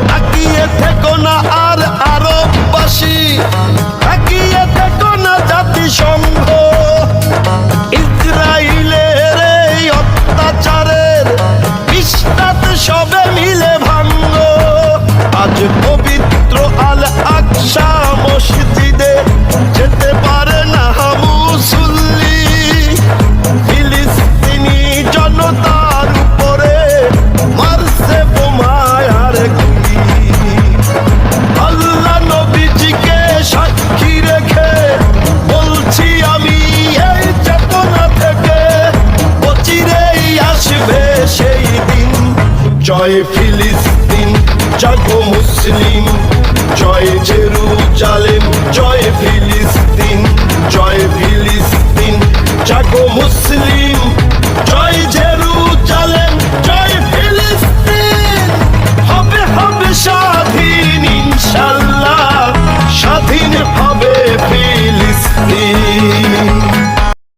তাকিয়ে থেকো না আর আরববাসী, তাকিয়ে থেকো না জাতিসংঘ। ইসরাইলের এই অত্যাচারের বিস্তার সবে মিলে ভাঙ্গ। আজ পবিত্র আল আকসা মসজিদে যেতে পারে না মুসল্লি। ফিলিস্তিনি জনতার উপরে মারছে বোমায় আর গুলি। আল্লাহ নবীজিকে সাক্ষী রেখে বলছি আমি এই চেতনা থেকে, অচিরেই আসবে সেই দিন। জয় ফিলিস্তিন, জাগো মুসলিম, জয় জেরুজালেম, জয় ফিলিস্তিন, জয় ফিলিস্তিন, জাগো মুসলিম।